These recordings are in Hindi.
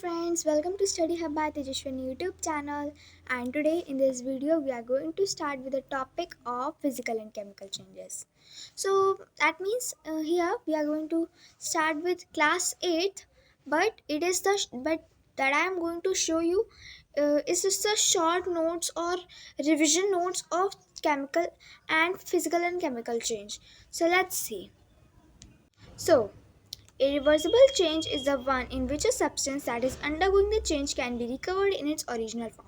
friends, welcome to Study Hub by Tejashwini YouTube channel, and today in this video we are going to start with the topic of physical and chemical changes. So that means here we are going to start with class 8th, but that I am going to show you is just the short notes or revision notes of chemical and physical and chemical change. So let's see. So irreversible change is the one in which a substance that is undergoing the change can be recovered in its original form.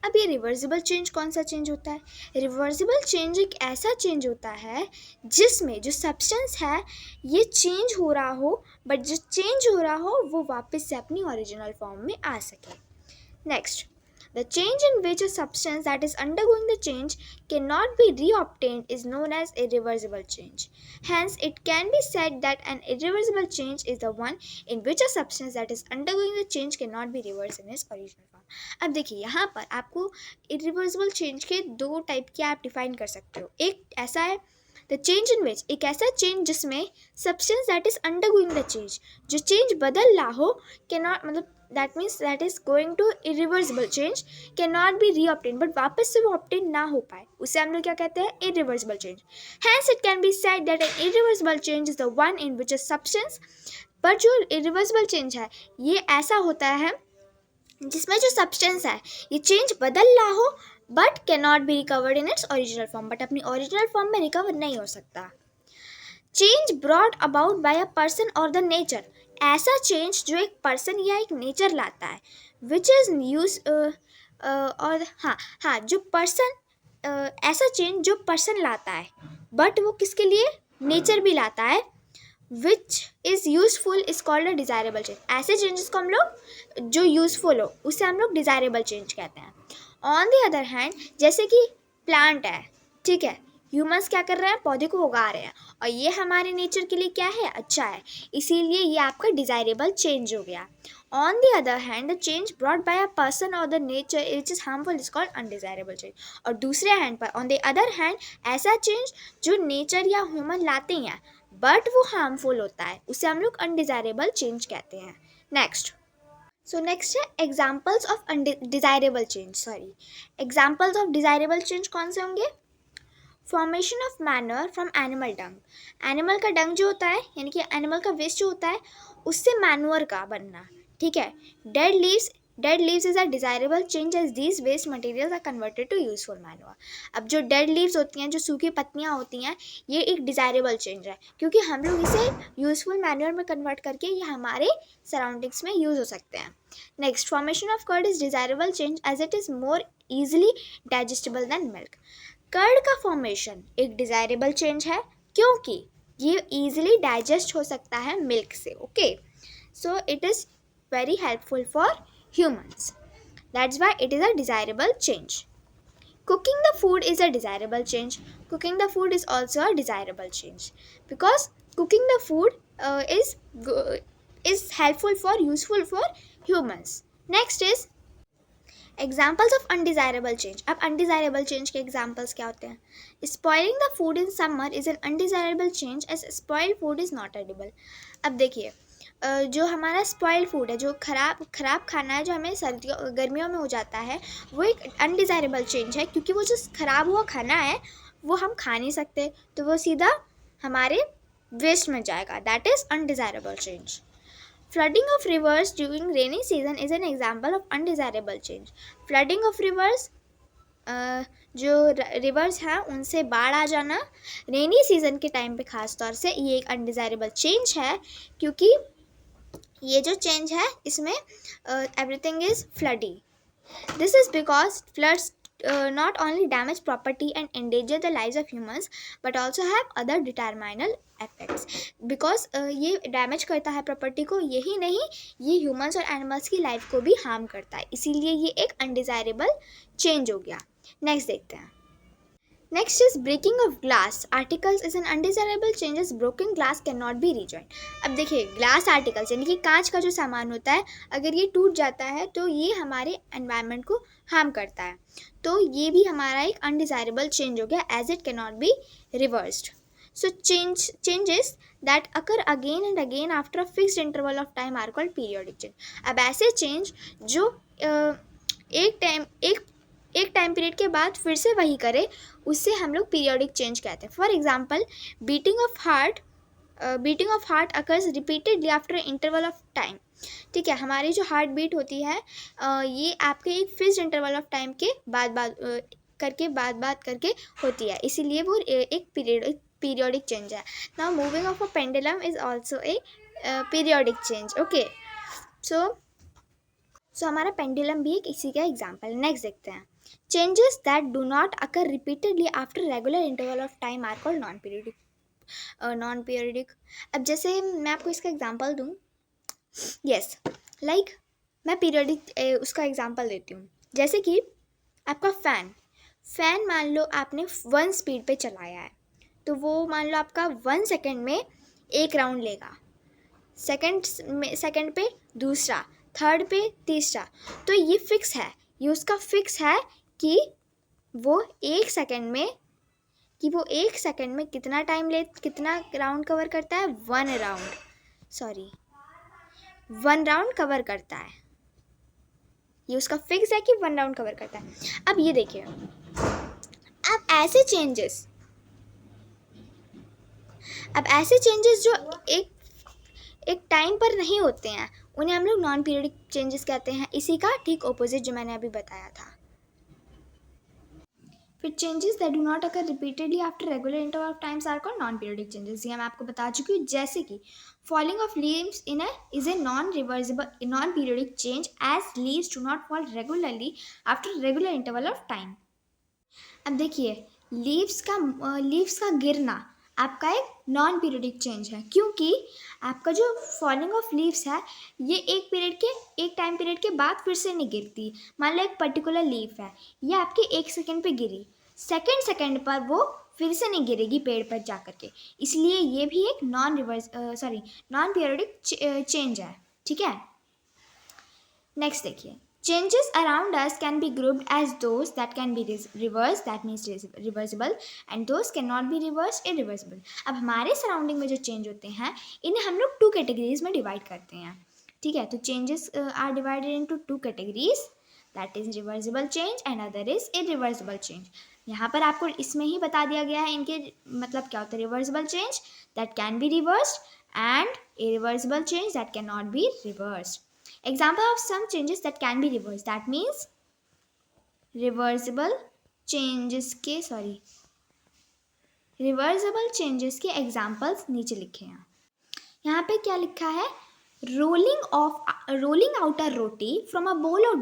अब ये रिवर्सिबल चेंज कौन सा चेंज होता है? रिवर्सिबल चेंज एक ऐसा चेंज होता है जिसमें जो सब्सटेंस है ये चेंज हो रहा हो, बट जो चेंज हो रहा हो वो वापस से अपनी ओरिजिनल फॉर्म में आ सके. Next, the change in which a substance that is undergoing the change cannot be reobtained is known as irreversible change. Hence, it can be said that an irreversible change is the one in which a substance that is undergoing the change cannot be reversed in its original form. अब देखिए यहाँ पर आपको irreversible change के दो टाइप के आप डिफाइन कर सकते हो. एक ऐसा है द चेंज इन विच, एक ऐसा चेंज जिसमें substance that is undergoing the change, जो चेंज बदल रहा हो, कैनॉट मतलब that means that is going to irreversible change cannot be reobtained, but वापस से वो obtain ना हो पाए, उसे हम लोग क्या कहते हैं? irreversible change. Hence it can be said that an irreversible change is the one in which a substance, पर जो irreversible change है ये ऐसा होता है जिसमें जो सब्सटेंस है ये चेंज बदल रहा हो but cannot be recovered in its original form, but अपनी ओरिजिनल फॉर्म में रिकवर नहीं हो सकता. Change brought about by a person और द नेचर, ऐसा चेंज जो एक पर्सन या एक नेचर लाता है, विच इज़ यूज और जो पर्सन ऐसा चेंज जो पर्सन लाता है बट वो किसके लिए? नेचर भी लाता है, which is useful is called a desirable change. ऐसे चेंजेस को हम लोग जो यूजफुल हो उसे हम लोग डिज़ायरेबल चेंज कहते हैं. ऑन द अदर हैंड, जैसे कि प्लांट है, ठीक है, ह्यूमंस क्या कर रहे हैं? पौधे को उगा रहे हैं और ये हमारे नेचर के लिए क्या है? अच्छा है, इसीलिए ये आपका डिज़ायरेबल चेंज हो गया. On the other hand, the change brought by a person और the nature which is harmful is called undesirable change. और दूसरे हैंड पर, ऑन द अदर हैंड, ऐसा चेंज जो नेचर या ह्यूमन लाते हैं बट वो हार्मफुल होता है, उसे हम लोग अनडिज़ायरेबल चेंज कहते हैं. नेक्स्ट, सो नेक्स्ट है examples of desirable change. Examples of desirable change कौन से होंगे? Formation of manure from animal Dang, animal का डंग जो होता है यानी कि एनिमल का वेस्ट जो होता है उससे मैन्योर का बनना, ठीक है. Dead leaves is a desirable change as these waste materials are converted to useful manure. अब जो डेड लीव्स होती हैं, जो सूखी पत्तियाँ होती हैं, ये एक डिज़ायरेबल चेंज है क्योंकि हम लोग इसे यूजफुल मैन्योर में कन्वर्ट करके ये हमारे सराउंडिंग्स में यूज़ हो सकते हैं. Next, formation of curd is desirable change as it is more easily digestible than milk. Curd का फॉर्मेशन एक डिज़ायरेबल चेंज है क्योंकि ये ईजिली डाइजेस्ट हो सकता है मिल्क से. Okay, so it is very helpful for humans, that's why it is a desirable change. Cooking the food is a desirable change. Cooking the food is also a desirable change because cooking the food is helpful for, useful for humans. Next is examples of undesirable change. अब अनडिज़ायरेबल चेंज के एग्जाम्पल्स क्या होते हैं? Spoiling the food in summer is an undesirable change as spoiled food is not edible. अब देखिए, जो हमारा स्पॉइल्ड फूड है, जो खराब खाना है जो हमें गर्मियों में हो जाता है, वो एक अनडिज़ायरेबल चेंज है क्योंकि वो जो ख़राब हुआ खाना है वो हम खा नहीं सकते, तो वो सीधा हमारे वेस्ट में जाएगा. That is undesirable change. Flooding of rivers during rainy season is an example of undesirable change. Flooding of rivers, जो रिवर्स हैं उनसे बाढ़ आ जाना रेनी सीजन के टाइम पे ख़ास तौर से, ये एक अनडिज़ायरेबल चेंज है क्योंकि ये जो चेंज है इसमें everything is fluid. This is because floods not only damage property and endanger the lives of humans but also have other detrimental effects. Because ये डैमेज करता है प्रॉपर्टी को, यही नहीं ये ह्यूमंस और एनिमल्स की लाइफ को भी हार्म करता है, इसीलिए ये एक अनडिज़ायरेबल चेंज हो गया. नेक्स्ट देखते हैं. Next is breaking of glass articles is an undesirable change as broken glass can not be rejoined. अब देखिए, ग्लास आर्टिकल्स यानी कि कांच का जो सामान होता है, अगर ये टूट जाता है तो ये हमारे एनवायरनमेंट को हार्म करता है, तो ये भी हमारा एक अनडिज़ायरेबल चेंज हो गया as it can not be reversed. So changes that occur again and again after a fixed interval of time are called periodic change. अब ऐसे चेंज जो एक टाइम पीरियड के बाद फिर से वही करे, उससे हम लोग पीरियोडिक चेंज कहते हैं. For example, beating of heart occurs repeatedly after interval of time. ठीक है, हमारी जो हार्ट बीट होती है ये आपके एक फिक्स्ड इंटरवल ऑफ टाइम के बाद करके होती है, इसीलिए वो एक पीरियोडिक चेंज है. Now moving of a pendulum is also a periodic change. Okay, so हमारा पेंडुलम भी एक इसी का एग्जाम्पल. नेक्स्ट देखते हैं. Changes that do not occur repeatedly after regular interval of time are called non periodic. अब जैसे मैं आपको इसका एग्जाम्पल दूँ. यस, लाइक मैं पीरियोडिक उसका एग्जाम्पल देती हूँ. जैसे कि आपका फैन मान लो आपने 1 स्पीड पे चलाया है, तो वो मान लो आपका 1 सेकेंड में एक राउंड लेगा, सेकेंड पे दूसरा, थर्ड पे तीसरा. तो ये फिक्स है, ये उसका फिक्स है कि वो एक सेकेंड में कितना राउंड कवर करता है. 1 राउंड कवर करता है. ये उसका फिक्स है कि 1 राउंड कवर करता है. अब ये देखिए, अब ऐसे चेंजेस जो एक टाइम पर नहीं होते हैं, उन्हें हम लोग नॉन पीरियोडिक चेंजेस कहते हैं. इसी का ठीक ऑपोजिट जो मैंने अभी बताया था. फिर changes that do not occur repeatedly after regular interval of times are called non periodic changes. ये मैं आपको बता चुकी हूँ. जैसे कि falling of leaves is a non periodic change as leaves do not fall regularly after regular interval of time. अब देखिए, लीव्स का गिरना आपका एक नॉन पीरियोडिक चेंज है, क्योंकि आपका जो फॉलिंग ऑफ लीव्स है ये एक टाइम पीरियड के बाद फिर से नहीं गिरती. मान लो एक पर्टिकुलर लीफ है, ये आपके 1 सेकेंड पे गिरी, सेकेंड पर वो फिर से नहीं गिरेगी पेड़ पर जा कर के, इसलिए ये भी एक नॉन पीरियोडिक चेंज है. ठीक है, नेक्स्ट देखिए. Changes around us can be grouped as those that can be reversed, that means reversible, and those cannot be reversed, irreversible. अब हमारे सराउंडिंग में जो चेंज होते हैं इन्हें हम लोग 2 कैटेगरीज में डिवाइड करते हैं. ठीक है, तो changes are divided into 2 categories, that is reversible change and other is irreversible change. यहाँ पर आपको इसमें ही बता दिया गया है इनके मतलब क्या होता है. Reversible change that can be reversed and irreversible change that can not be reversed. Example of some changes that can be reversed, that means reversible changes के एग्जाम्पल्स नीचे लिखे हैं. यहाँ पे क्या लिखा है. Rolling out a roti from a bowl of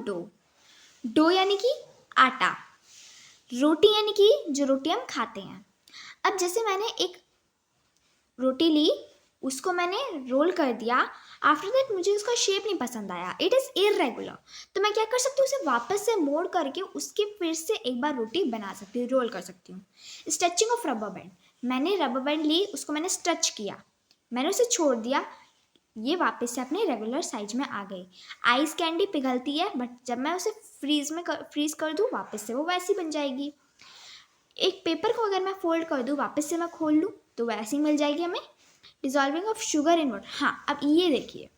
dough यानी कि आटा, रोटी यानी कि जो रोटी हम खाते हैं. अब जैसे मैंने एक रोटी ली, उसको मैंने रोल कर दिया, आफ्टर दैट मुझे उसका शेप नहीं पसंद आया, इट इज़ इरेगुलर, तो मैं क्या कर सकती हूँ, उसे वापस से मोड़ करके उसके फिर से एक बार रोटी बना सकती हूँ, रोल कर सकती हूँ. स्ट्रेचिंग ऑफ रबर बैंड, मैंने रबर बैंड ली, उसको मैंने स्ट्रेच किया, मैंने उसे छोड़ दिया, ये वापस से अपने रेगुलर साइज में आ गई. आइस कैंडी पिघलती है, बट जब मैं उसे फ्रीज कर दूँ वापस से वो वैसी बन जाएगी. एक पेपर को अगर मैं फोल्ड कर दूँ, वापस से मैं खोल लूँ, तो वैसी मिल जाएगी हमें. Dissolving of sugar in water. हाँ, अब ये देखिए,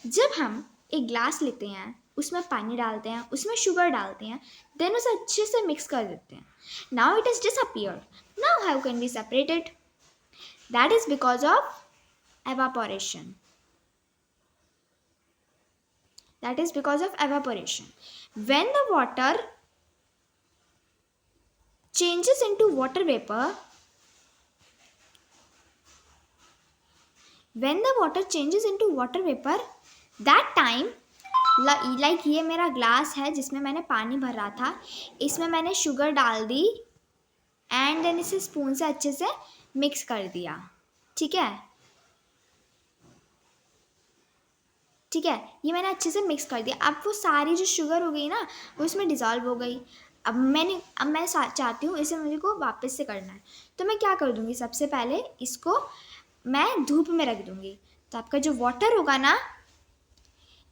जब हम एक ग्लास लेते हैं, उसमें पानी डालते हैं, उसमें शुगर डालते हैं, देन उसे अच्छे से मिक्स कर देते हैं. Now it is disappeared. Now how can be separated? That is because of evaporation. That is because of evaporation. When the water changes into water vapor, that time, like ये मेरा ग्लास है जिसमें मैंने पानी भरा था, इसमें मैंने शुगर डाल दी एंड देन इसे स्पून से अच्छे से मिक्स कर दिया. ठीक है, ये मैंने अच्छे से मिक्स कर दिया. अब वो सारी जो शुगर हो गई ना, वो इसमें डिज़ोल्व हो गई. अब मैं चाहती हूँ इसे मुझे को वापस से करना है, तो मैं क्या कर दूँगी, सबसे पहले इसको मैं धूप में रख दूँगी. तो आपका जो वाटर होगा ना,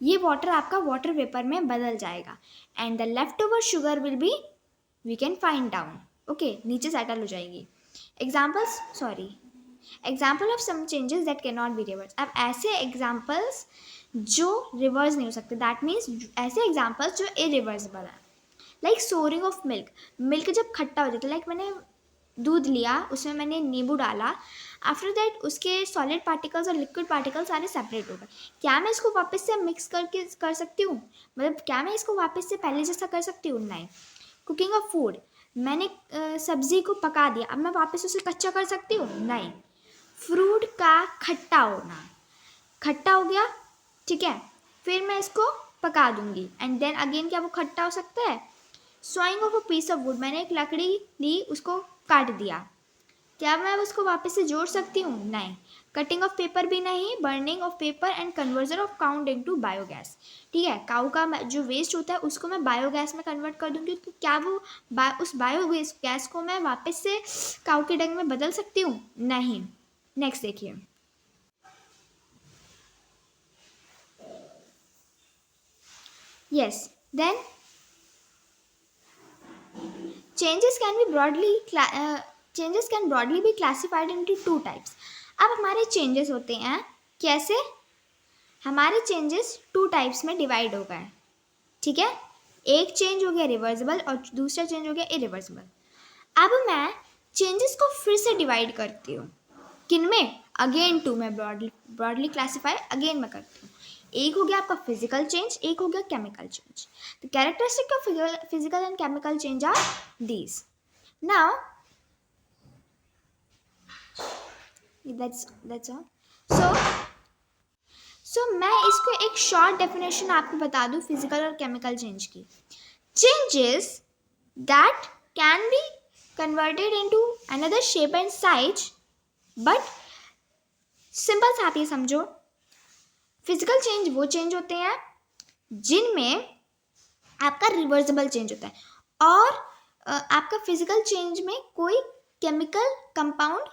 ये वाटर आपका वाटर वेपर में बदल जाएगा and the left over sugar will be we can find down. Okay, नीचे सेटल हो जाएगी. Example of some changes that can not be reverse. अब ऐसे एग्जाम्पल्स जो रिवर्स नहीं हो सकते, दैट मीन्स ऐसे एग्जाम्पल्स जो इरिवर्सिबल है। Like souring of milk, milk जब खट्टा हो जाता है, लाइक मैंने दूध लिया, उसमें मैंने नींबू डाला, आफ्टर दैट उसके सॉलिड पार्टिकल्स और लिक्विड पार्टिकल्स सारे सेपरेट हो गए। क्या मैं इसको वापस से मिक्स करके कर सकती हूँ? मतलब क्या मैं इसको वापस से पहले जैसा कर सकती हूँ? नहीं। कुकिंग ऑफ फूड, मैंने सब्जी को पका दिया, अब मैं वापस उसे कच्चा कर सकती हूँ? नहीं। फ्रूट का खट्टा होना, खट्टा हो गया, ठीक है, फिर मैं इसको पका दूंगी एंड देन अगेन क्या वो खट्टा हो सकता है? Swaying of a piece of wood, मैंने एक लकड़ी ली, उसको काट दिया, क्या मैं उसको वापस से जोड़ सकती हूँ? नहीं। कटिंग ऑफ पेपर भी नहीं। Burning of paper and conversion of cow into biogas, ठीक है, काऊ का जो वेस्ट होता है उसको मैं बायोगैस में कन्वर्ट कर दूंगी, तो क्या वो उस बायोगैस गैस को मैं वापस से काऊ के डंग में बदल सकती हूँ? नहीं। नेक्स्ट देखिए, yes, then changes can be changes can broadly be classified into two types। अब हमारे changes होते हैं कैसे? हमारे changes टू टाइप्स में डिवाइड हो गए, ठीक है। एक चेंज हो गया रिवर्सिबल और दूसरा चेंज हो गया इरिवर्सिबल। अब मैं चेंजेस को फिर से डिवाइड करती हूँ, किन में? अगेन टू में ब्रॉडली क्लासीफाई अगेन मैं करती हूँ। एक हो गया आपका फिजिकल चेंज, एक हो गया chemical change. The characteristic of physical and chemical change are these. Now that's all। So मैं इसको एक शॉर्ट डेफिनेशन आपको बता दूं फिजिकल और केमिकल चेंज की। Changes that can be converted into another shape and size, but simple सा आप ये समझो, फिजिकल चेंज वो चेंज होते हैं जिनमें आपका रिवर्सिबल चेंज होता है और आपका फिजिकल चेंज में कोई केमिकल कंपाउंड,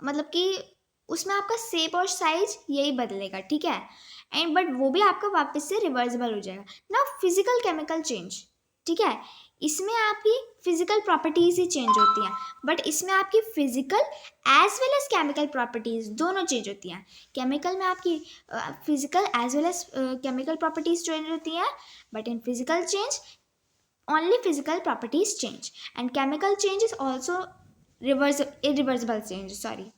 मतलब कि उसमें आपका शेप और साइज यही बदलेगा, ठीक है, एंड बट वो भी आपका वापस से रिवर्सिबल हो जाएगा ना। फिजिकल केमिकल चेंज, ठीक है, इसमें आपकी फिजिकल प्रॉपर्टीज ही चेंज होती हैं, बट इसमें आपकी physical as well as chemical properties दोनों चेंज होती हैं। केमिकल में आपकी physical as well as chemical properties change होती हैं, but in physical change only physical properties change, and chemical change is also irreversible change, sorry।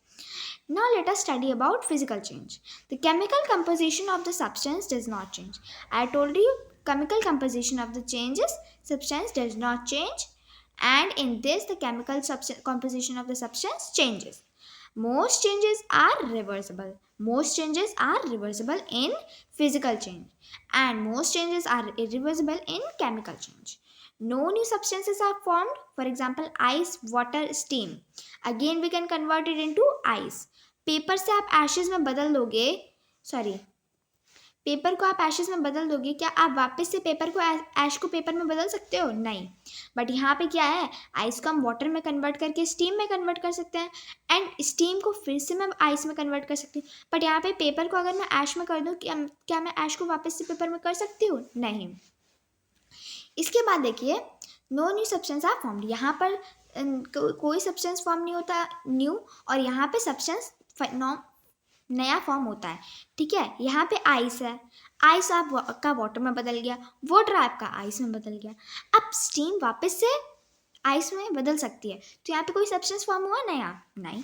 Now let us study about physical change। The chemical composition of the substance does not change। I told you chemical composition of the substance does not change, and in this the chemical composition of the substance changes। Most changes are reversible। Most changes are reversible in physical change, and most changes are irreversible in chemical change। No new substances are formed, for example ice, water, steam, again we can convert it into ice। Paper से आप एशेज में बदल दोगे, पेपर को आप एशेज में बदल दोगे, क्या आप वापस से पेपर को ऐश को पेपर में बदल सकते हो? नहीं। बट यहाँ पे क्या है, आइस को हम वाटर में कन्वर्ट करके स्टीम में कन्वर्ट कर सकते हैं, एंड स्टीम को फिर से मैं आइस में कन्वर्ट कर सकती हूँ। बट यहाँ पे पेपर को अगर मैं ऐश में कर दूँ, क्या मैं ऐश को वापस से पेपर में कर सकती हूँ? नहीं। इसके बाद देखिए, no new substance are formed. यहाँ पर कोई सब्सटेंस फॉर्म नहीं होता न्यू, और यहाँ पे सब्सटेंस नया फॉर्म होता है, ठीक है। यहाँ पे आइस है, आइस आपका वाटर में बदल गया, वाटर आपका आइस में बदल गया। अब स्टीम वापस से आइस में बदल सकती है, तो यहाँ पे कोई सब्सटेंस फॉर्म हुआ नया? नहीं।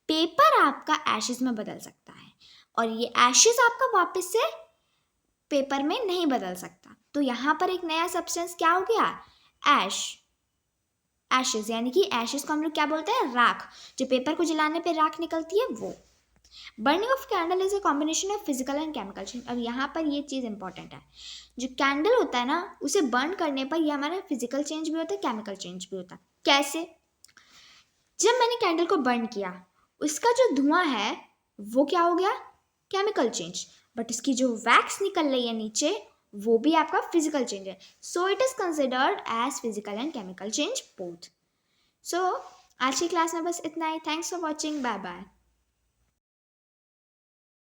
पेपर आपका एशेज में बदल सकता है, और ये एशेज आपका वापस से पेपर में नहीं बदल सकता, तो यहाँ पर एक नया सब्सटेंस क्या हो गया? एशेज, यानी कि एशेज को हम लोग क्या बोलते हैं? राख। जो पेपर को जलाने पे राख निकलती है वो। Burning of candle is a combination of physical and chemical change. अब यहाँ पर ये चीज़ इंपॉर्टेंट है, जो कैंडल होता है ना, उसे बर्न करने पर ये हमारा फिजिकल चेंज भी होता है, केमिकल चेंज भी होता है। कैसे? जब मैंने कैंडल को बर्न किया, उसका जो धुआं है वो क्या हो गया? Chemical change. बट इसकी जो वैक्स निकल रही है नीचे, वो भी आपका फिजिकल चेंज है। So it is considered as physical and chemical change both. So आज की क्लास में बस इतना ही। Thanks for watching, bye bye.